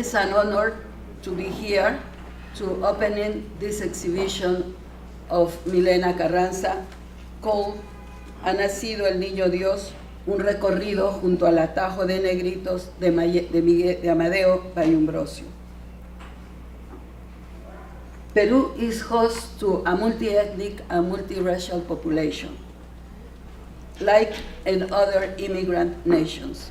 is an honor to be here to opening this exhibition of Milena Carranza called Ha nacido el Niño Dios, un recorrido junto al Atajo de Negritos de Amadeo Bayumbrosio. Peru is host to a multi-ethnic and multiracial population, like in other immigrant nations.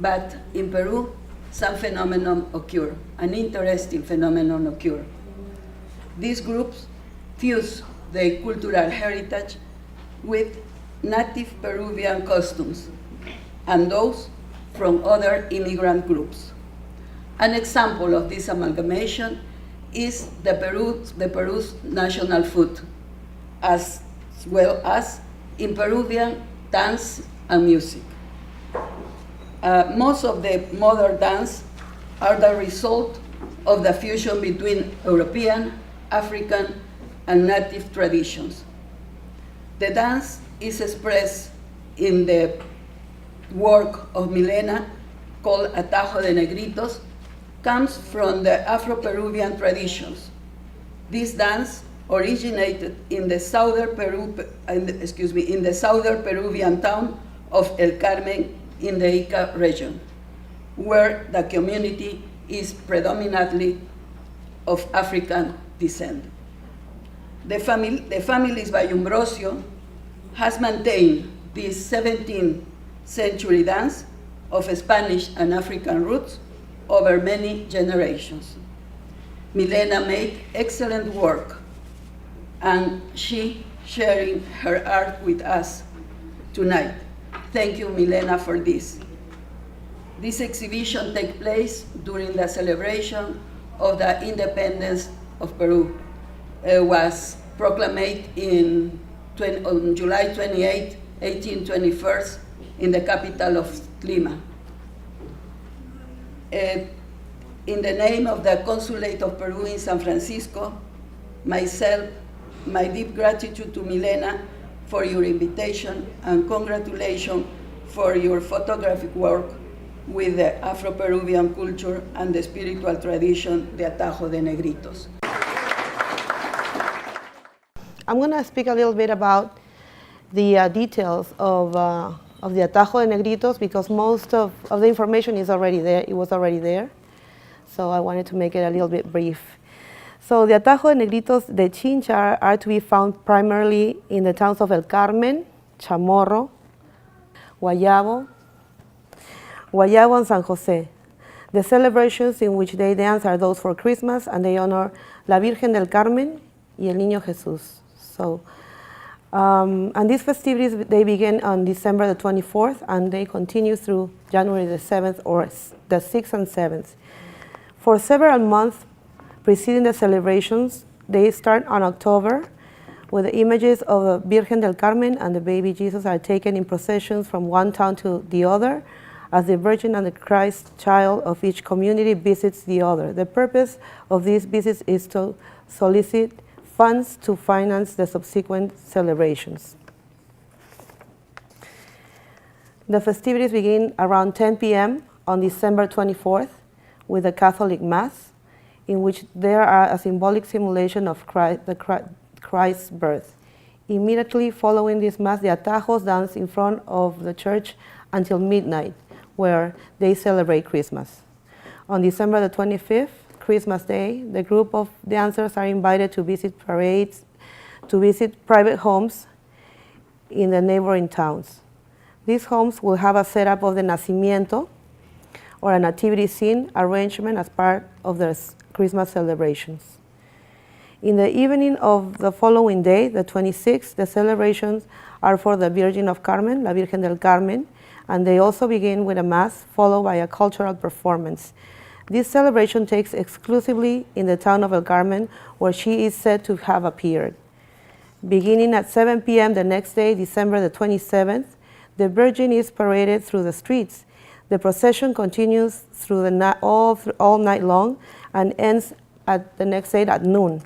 But in Peru, some phenomenon occur, an interesting phenomenon occur. These groups fuse their cultural heritage with native Peruvian customs and those from other immigrant groups. An example of this amalgamation is the Peru's national food, as well as in Peruvian dance and music. Most of the modern dance are the result of the fusion between European, African, and native traditions. The dance is expressed in the work of Milena called Atajo de Negritos, comes from the Afroperuvian traditions. This dance originated in the southern Peruvian town of El Carmen in the Ica region, where the community is predominantly of African descent. The families Bayumbrosio has maintained this 17th century dance of Spanish and African roots over many generations. Milena made excellent work, and she sharing her art with us tonight. Thank you, Milena, for this. This exhibition takes place during the celebration of the independence of Peru. It was proclaimed on July 28, 1821, in the capital of Lima. In the name of the Consulate of Peru in San Francisco, myself, my deep gratitude to Milena for your invitation and congratulations for your photographic work with the Afro-Peruvian culture and the spiritual tradition, the Atajo de Negritos. I'm going to speak a little bit about the details of the Atajo de Negritos, because most of the information is already there. It was already there. So I wanted to make it a little bit brief. So the Atajo de Negritos, the Chincha, are to be found primarily in the towns of El Carmen, Chamorro, Guayabo and San Jose. The celebrations in which they dance are those for Christmas, and they honor La Virgen del Carmen y el Niño Jesús. So, and these festivities, they begin on December the 24th, and they continue through January the 7th or the 6th and 7th. For several months preceding the celebrations, they start on October, where the images of the Virgen del Carmen and the baby Jesus are taken in processions from one town to the other, as the Virgin and the Christ child of each community visits the other. The purpose of these visits is to solicit funds to finance the subsequent celebrations. The festivities begin around 10 p.m. on December 24th with a Catholic Mass, in which there are a symbolic simulation of Christ's birth. Immediately following this Mass, the Atajos dance in front of the church until midnight, where they celebrate Christmas. On December the 25th, Christmas Day, the group of dancers are invited to visit parades, to visit private homes in the neighboring towns. These homes will have a setup of the nacimiento, or a nativity scene arrangement as part of their Christmas celebrations. In the evening of the following day, the 26th, the celebrations are for the Virgin of Carmen, La Virgen del Carmen, and they also begin with a Mass followed by a cultural performance. This celebration takes exclusively in the town of El Carmen, where she is said to have appeared. Beginning at 7 p.m. the next day, December the 27th, the Virgin is paraded through the streets. The procession continues through all night long and ends at the next day at noon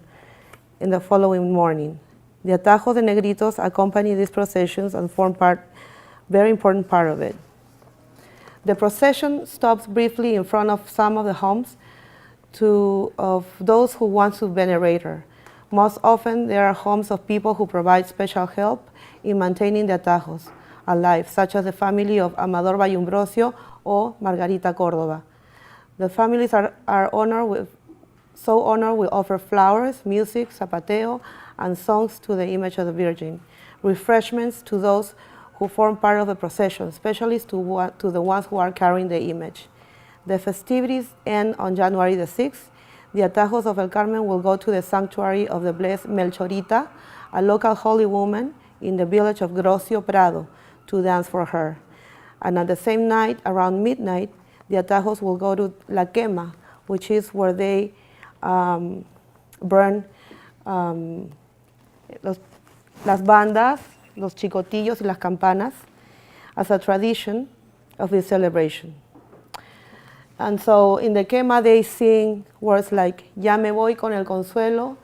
in the following morning. The Atajo de Negritos accompany these processions and form very important part of it. The procession stops briefly in front of some of the homes of those who want to venerate her. Most often, there are homes of people who provide special help in maintaining the atajos alive, such as the family of Amador Bayumbrosio or Margarita Córdoba. The families are so honored we offer flowers, music, zapateo, and songs to the image of the Virgin, refreshments to those who form part of the procession, especially to the ones who are carrying the image. The festivities end on January the 6th. The Atajos of El Carmen will go to the sanctuary of the Blessed Melchorita, a local holy woman in the village of Grosio Prado, to dance for her. And at the same night, around midnight, the Atajos will go to La Quema, which is where they burn las bandas, los chicotillos y las campanas as a tradition of this celebration. And so in the quema they sing words like, ya me voy con el consuelo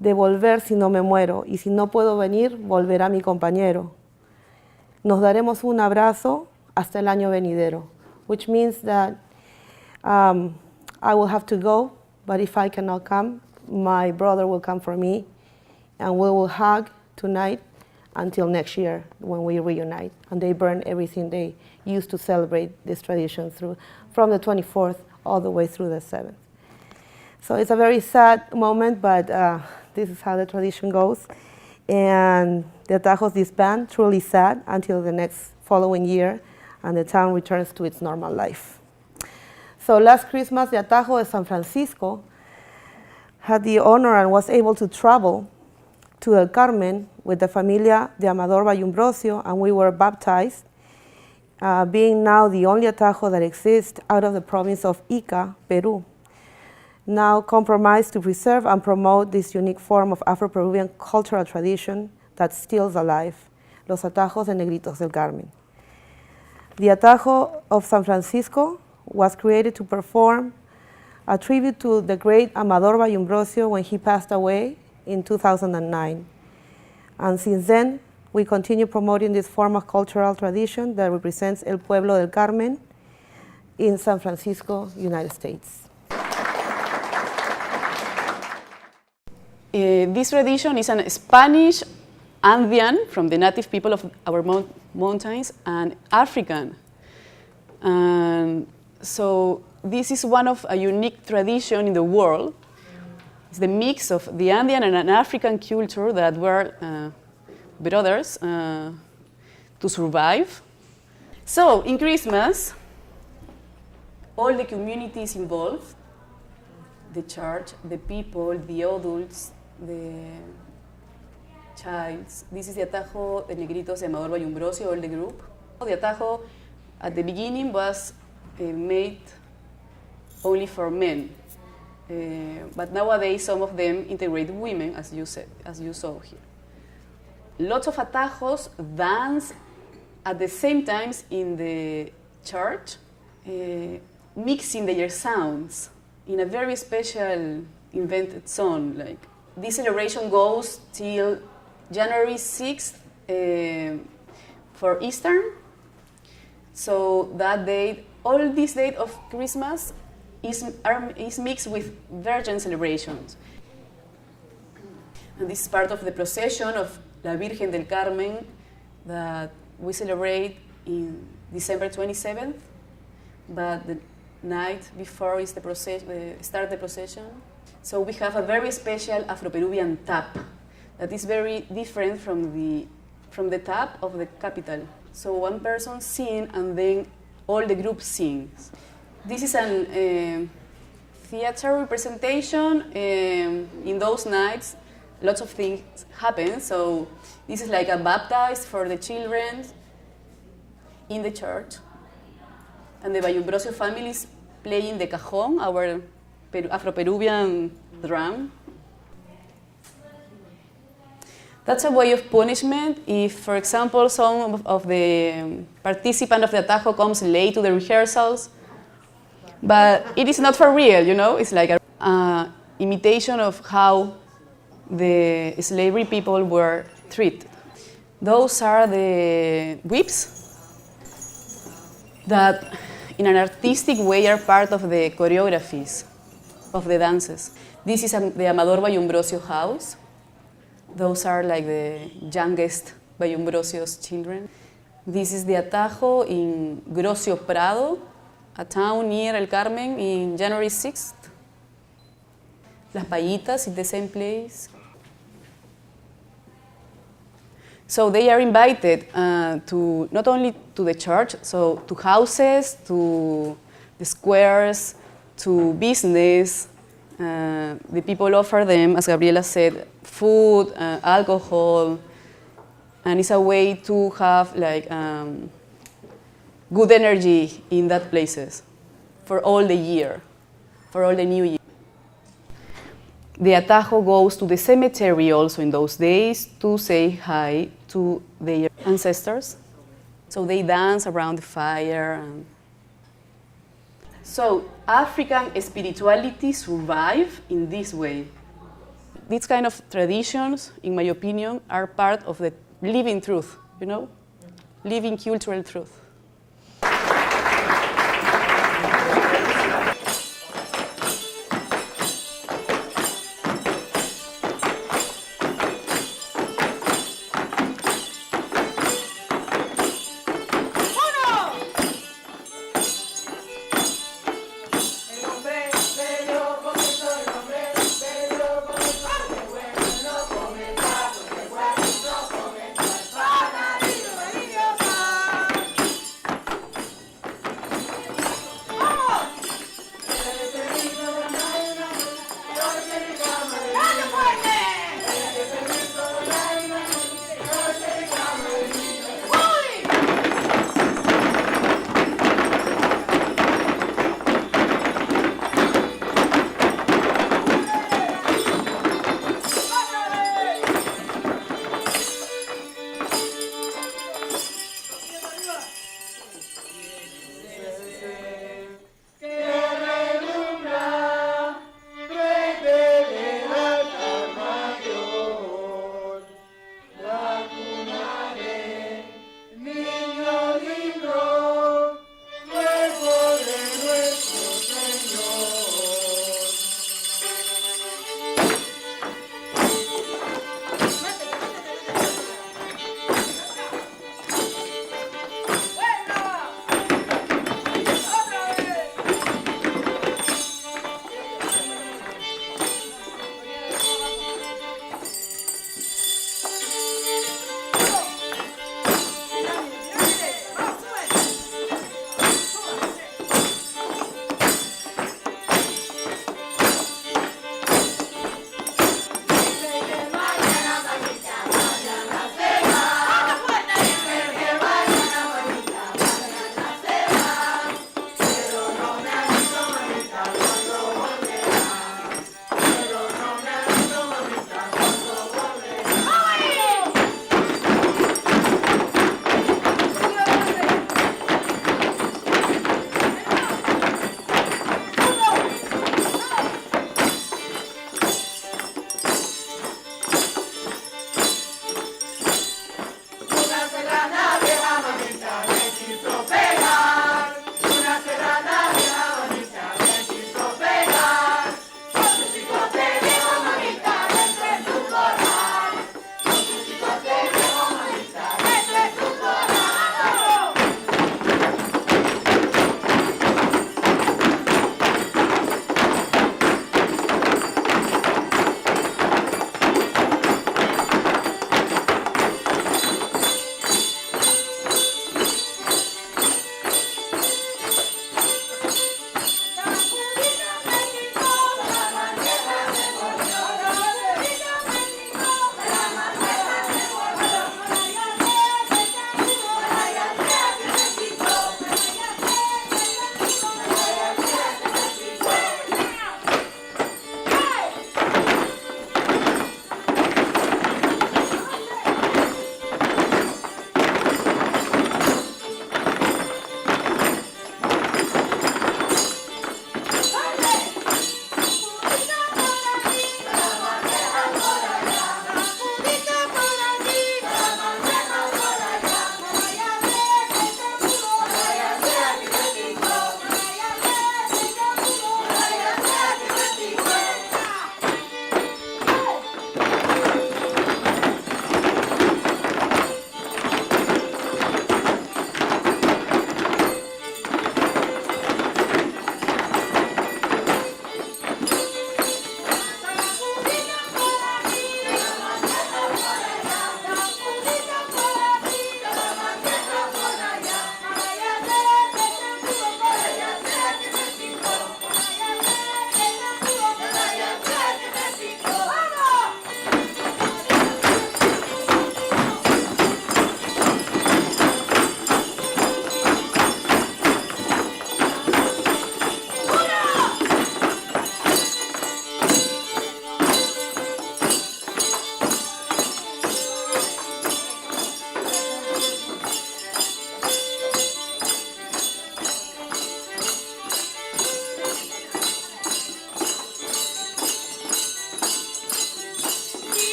de volver si no me muero, y si no puedo venir, volverá mi compañero. Nos daremos un abrazo hasta el año venidero, which means that I will have to go, but if I cannot come, my brother will come for me, and we will hug tonight until next year when we reunite. And they burn everything they used to celebrate this tradition from the 24th all the way through the 7th. So it's a very sad moment, but this is how the tradition goes. And the Atajos disband, truly sad, until the next following year, and the town returns to its normal life. So last Christmas, the Atajo de San Francisco had the honor and was able to travel to El Carmen with the Familia de Amador Bayumbrosio, and we were baptized, being now the only Atajo that exists out of the province of Ica, Peru, now compromised to preserve and promote this unique form of Afroperuvian cultural tradition that still is alive, los Atajos de Negritos del Carmen. The Atajo of San Francisco was created to perform a tribute to the great Amador Bayumbrosio when he passed away in 2009. And since then, we continue promoting this form of cultural tradition that represents El Pueblo del Carmen in San Francisco, United States. This tradition is an Spanish Andean from the native people of our mountains and African. And so this is one of a unique tradition in the world. It's the mix of the Andean and an African culture that were brothers to survive. So in Christmas, all the communities involved, the church, the people, the adults, the childs. This is the Atajo de Negritos de Amador Bayumbrosio, all the group. The Atajo at the beginning was made only for men, but nowadays some of them integrate women, as you saw here. Lots of Atajos dance at the same times in the church, mixing their sounds in a very special invented song. Like this celebration goes till January 6th for Easter. So that date, all this date of Christmas is mixed with Virgin celebrations. And this is part of the procession of La Virgen del Carmen that we celebrate in December 27th, but the night before is start the procession. So we have a very special Afroperuvian tap that is very different from the tap of the capital. So one person sings and then all the group sings. This is a theater representation. In those nights, lots of things happen. So this is like a baptize for the children in the church. And the Bayumbrosio family is playing the cajon, our Afro-Peruvian drum. That's a way of punishment. If, for example, some of the participants of the Atajo comes late to the rehearsals, but it is not for real, you know? It's like an imitation of how the slavery people were treated. Those are the whips. that in an artistic way are part of the choreographies of the dances. This is the Amador Bayumbrosio house. Those are like the youngest Bayumbrosios children. This is the Atajo in Grosio Prado, a town near El Carmen, in January 6th. Las Payitas in the same place. So they are invited to not only to the church, so to houses, to the squares, to business. The people offer them, as Gabriela said, food, alcohol, and it's a way to have like good energy in that places for all the year, for all the new year. The Atajo goes to the cemetery also in those days to say hi to their ancestors. So they dance around the fire. So African spirituality survives in this way. These kind of traditions, in my opinion, are part of the living truth, you know? Living cultural truth.